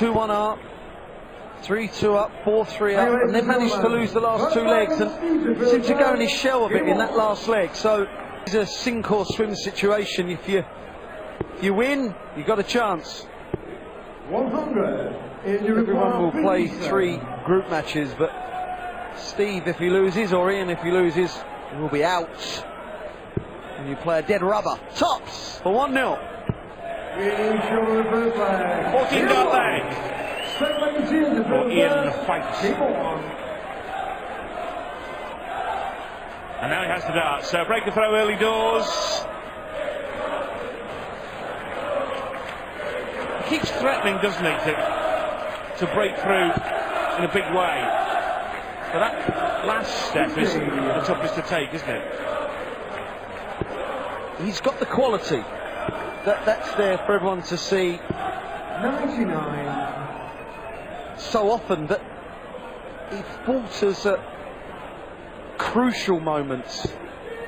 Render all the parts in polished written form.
2-1 up, 3-2 up, 4-3 up, and then managed to lose the last 2 legs and seemed to go in his shell a bit in that last leg. So it's a sink or swim situation. If you win, you've got a chance. 100. Everyone will play 3 group matches, but Steve, if he loses, or Ian, if he loses, will be out. And you play a dead rubber. Tops for 1-0. 14-yard leg for Ian White. And now he has the dart. So break the throw early doors. He keeps threatening, doesn't he, to break through in a big way. But that last step is the toughest to take, isn't it? He's got the quality. That's there for everyone to see. 99. So often that he falters at crucial moments.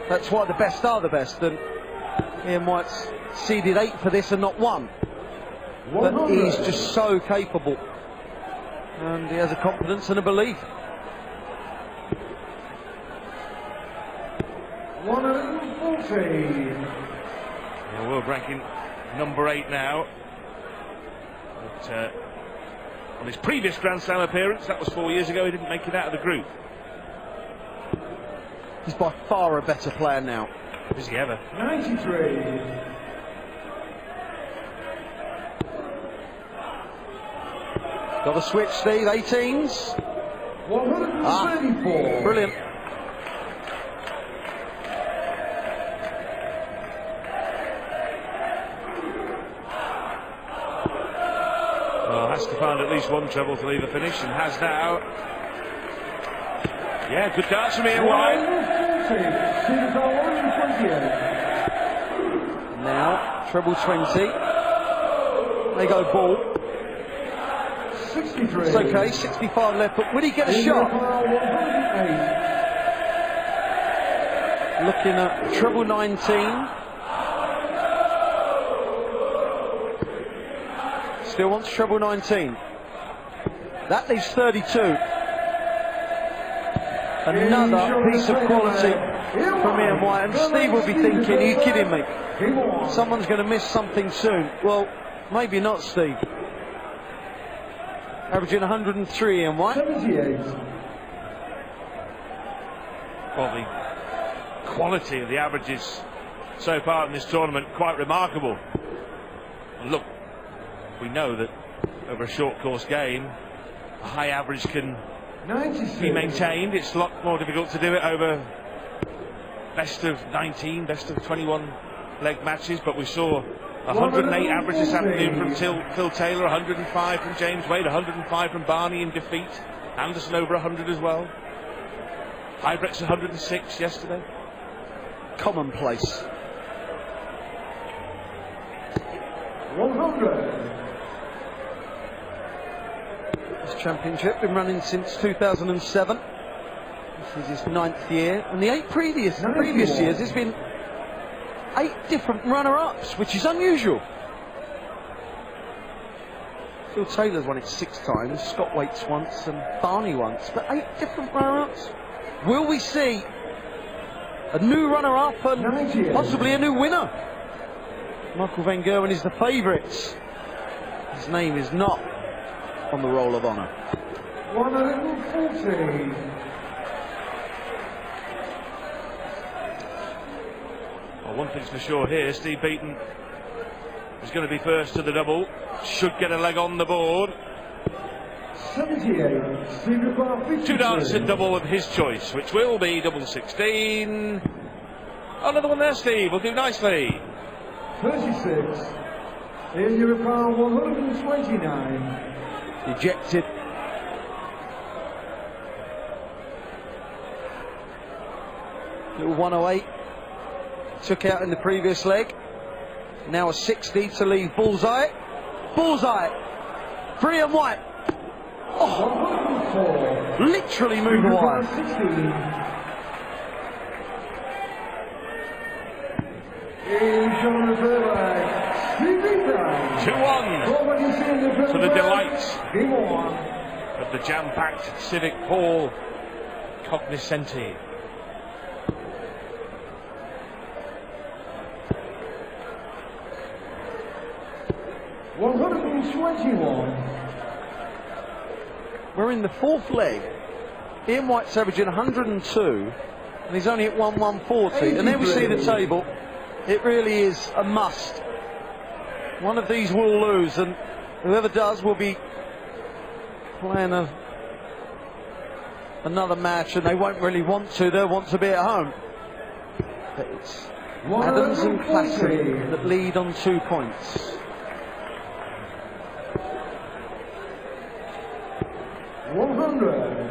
That's why the best are the best. And Ian White's seeded 8 for this and not 1. But he's just so capable. And he has a confidence and a belief. 140. Yeah, world ranking number 8 now. But, on his previous Grand Slam appearance, that was 4 years ago, he didn't make it out of the group. He's by far a better player now. Is he ever? 93. Got a switch, Steve. 18s. 134. Brilliant. Well, has to find at least 1 treble to leave a finish, and has now. Yeah, good darts from Ian White. Now, treble 20. They go ball. 63. It's okay, 65 left, but will he get a shot? Looking at treble 19. Still wants treble 19. That leaves 32. Another piece of quality from Ian White, and Steve will be thinking, are you kidding me? Someone's going to miss something soon. Well, maybe not, Steve. Averaging 103, Ian White. 78. Well, the quality of the averages so far in this tournament, quite remarkable. And look, we know that over a short course game, a high average can 96. be maintained. It's a lot more difficult to do it over best of 19, best of 21 leg matches, but we saw 108 average this afternoon from Phil Taylor, 105 from James Wade, 105 from Barney in defeat. Anderson over 100 as well. Hybrex 106 yesterday. Commonplace. 100. This championship been running since 2007. This is his 9th year, and the 8 previous years there's been 8 different runner-ups, which is unusual. Phil Taylor's won it 6 times, Scott Waits once, and Barney once, but 8 different runner-ups. Will we see a new runner-up and possibly a new winner? Michael van Gerwen is the favourite. His name is not on the roll of honour. 140. Well, one thing's for sure here, Steve Beaton is going to be first to the double. Should get a leg on the board. 78. 2 darts in double of his choice, which will be double 16. Oh, another one there, Steve. Will do nicely. 36. In your power 129. Ejected. Little 108. Took out in the previous leg. Now a 60 to leave bullseye. Bullseye. For Ian White. Oh, literally moved wide. 2-1. for the delight Game on. of the jam-packed Civic Hall cognoscenti. We're in the fourth leg. Ian White's averaging 102, and he's only at 140. And then we see the table. It really is a must. One of these will lose, and whoever does will be playing another match, and they won't really want to. They'll want to be at home. But it's Adams and Classen that lead on 2 points. 100.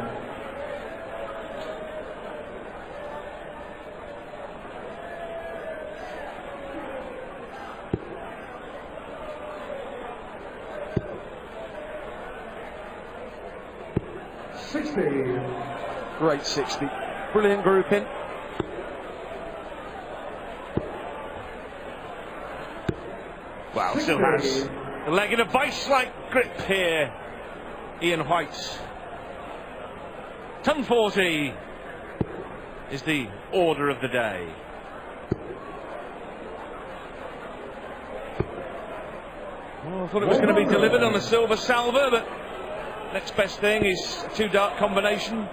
Great 60. Brilliant grouping. Wow, still has the leg in a vice-like grip here. Ian White. Ton 40 is the order of the day. Well, I thought it was going to be delivered on a silver salver, but next best thing is a 2-dart combination.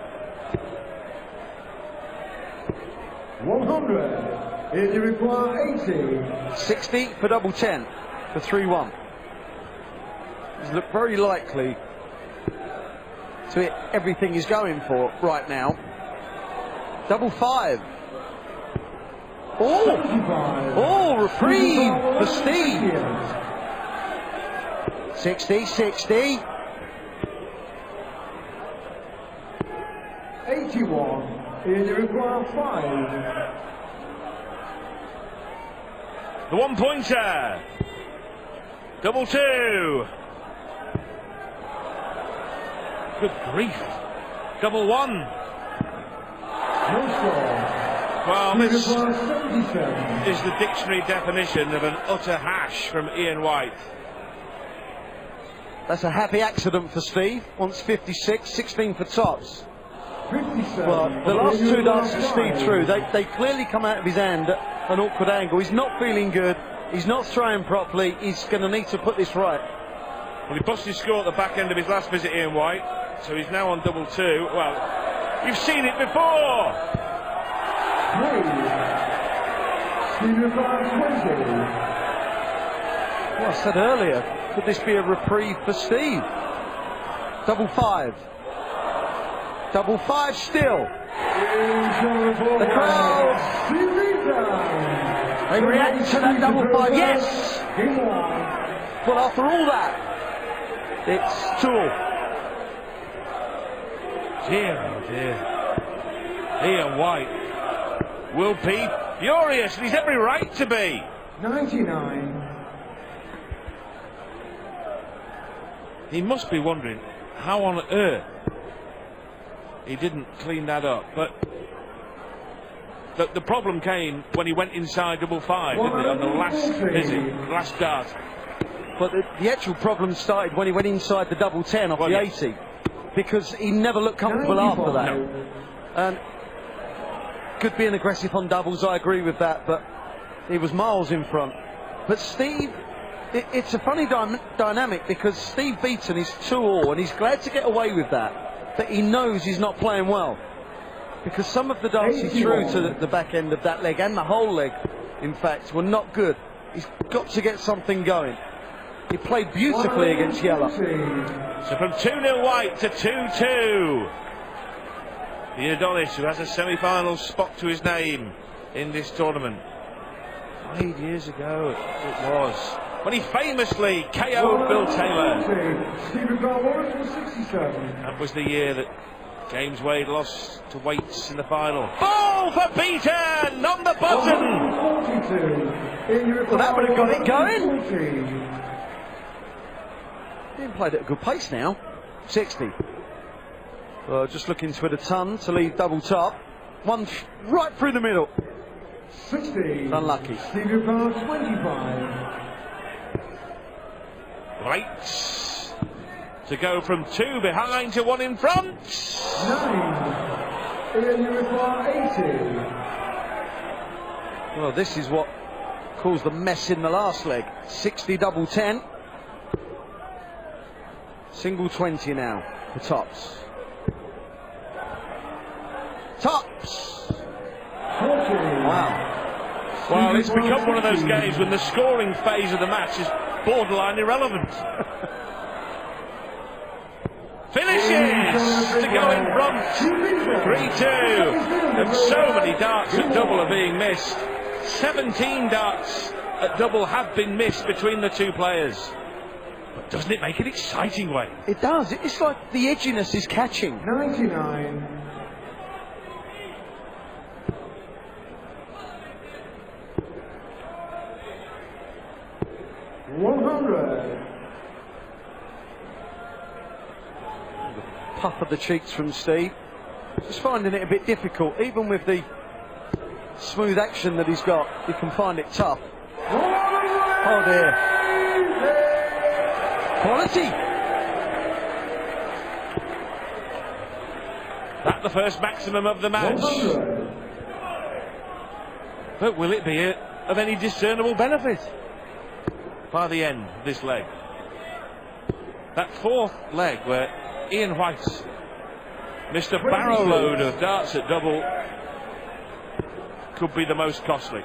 100. If you require 80. 60 for double 10 for 3-1. He's looked very likely to hit everything he's going for right now. Double 5. Oh, reprieve for Steve. 60, 60. 81. If you require 5. The 1-pointer. Double 2. Good grief. Double 1. No score. Well, this 77. is the dictionary definition of an utter hash from Ian White. That's a happy accident for Steve. Wants 56, 16 for tops. 57. Well, the last 2 darts that Steve threw, they clearly come out of his hand at an awkward angle. He's not feeling good. He's not throwing properly. He's going to need to put this right. Well, he busted his score at the back end of his last visit, Ian White. So he's now on double 2. Well, you've seen it before. 3. Steve requires 20. Well, I said earlier, could this be a reprieve for Steve? Double 5. Double 5 still. The crowd, they react to that double 5. Yes! Well, after all that, it's 2-all. Dear, oh dear. Ian White will be furious, and he's every right to be. 99. He must be wondering how on earth he didn't clean that up. But the problem came when he went inside double 5, didn't it, on the last visit, last dart. But the actual problem started when he went inside the double 10 off the 80. Because he never looked comfortable after that. No. And good being aggressive on doubles, I agree with that, but he was miles in front. But Steve, it's a funny dynamic, because Steve Beaton is 2-all, and he's glad to get away with that, but he knows he's not playing well. Because some of the darts he threw to the back end of that leg, and the whole leg, in fact, were not good. He's got to get something going. He played beautifully against Yellow. So from 2-0 White to 2-2. The Adonis, who has a semi-final spot to his name in this tournament. 8 years ago it was, when he famously KO'd Bill Taylor. That was the year that James Wade lost to Waits in the final. Ball for Beaton on the button. Well, that would have got it going. He played at a good pace now. 60. Just looking to hit a ton to lead double top. One right through the middle. 60. Unlucky. 25. Right. to go from 2 behind to 1 in front. 9. Ian, you require 80. Well, this is what caused the mess in the last leg. 60 double 10. Single 20 now for Tops. Tops! 40. Wow. Well, it's become one of those games when the scoring phase of the match is borderline irrelevant. Finishes to go in front. 3-2. And so many darts at double are being missed. 17 darts at double have been missed between the two players. But doesn't it make it exciting, Wayne? It does. It's like the edginess is catching. 99. 100. Puff of the cheeks from Steve. Just finding it a bit difficult, even with the smooth action that he's got. He can find it tough. Oh dear. Quality. That's the first maximum of the match. 100. But will it be of any discernible benefit by the end of this leg? That fourth leg where Ian White missed a barrow load of darts at double could be the most costly.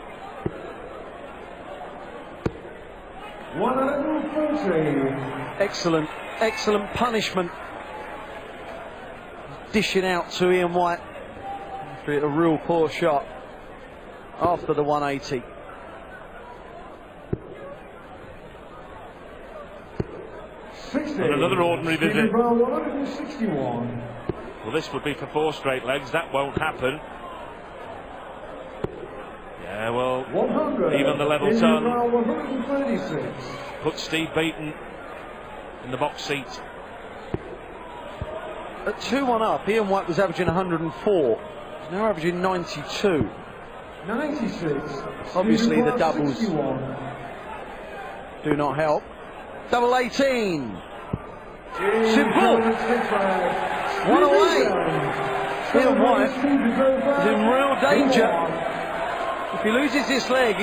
140. Excellent, excellent punishment. Dishing out to Ian White. A real poor shot after the 180. And another ordinary visit. 161. Well, this would be for 4 straight legs. That won't happen. Yeah, well, 100. even the level ton 136. put Steve Beaton in the box seat. At 2-1 up, Ian White was averaging 104. He's now averaging 92. 96. Obviously the doubles 61. do not help. Double 18. Simple. One away. Ian White is in real danger. If he loses this leg,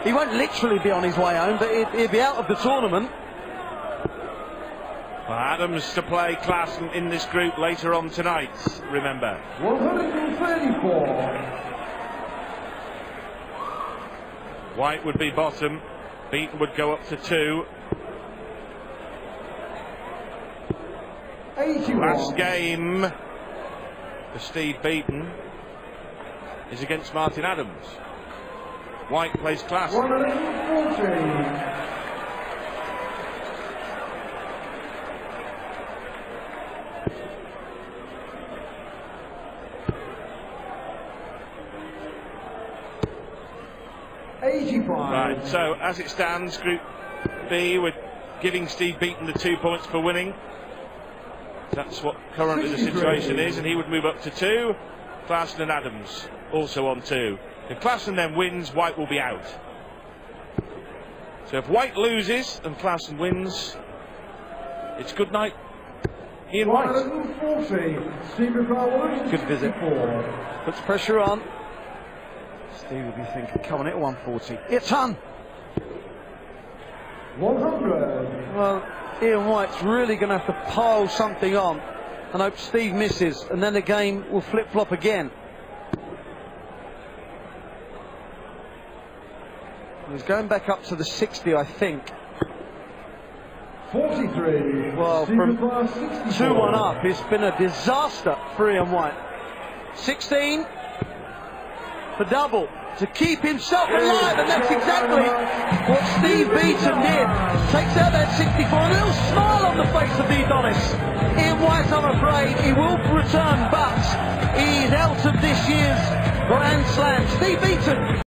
he won't literally be on his way home, but he'll be out of the tournament. Well, Adams to play Klaassen in this group later on tonight, remember. 134. White would be bottom. Beaton would go up to 2. 81. Last game for Steve Beaton is against Martin Adams. White plays Klaassen. 140. Right, so as it stands, Group B, we're giving Steve Beaton the 2 points for winning. That's what currently the situation is, and he would move up to 2. Klaassen and Adams also on 2. If Klaassen then wins, White will be out. So if White loses and Klaassen wins, it's good night, Ian White. 140. Good visit. Puts pressure on. Steve will be thinking, come on, hit 140. It's on. 100. Well, Ian White's really going to have to pile something on and hope Steve misses, and then the game will flip-flop again. He's going back up to the 60, I think. 43. Well, from 2-1 up, it's been a disaster for Ian White. 16 for double to keep himself alive, and that's exactly what Steve Beaton did. Takes out that 64, a little smile on the face of the Adonis. Ian White, I'm afraid, he will return, but he's out of this year's Grand Slam. Steve Beaton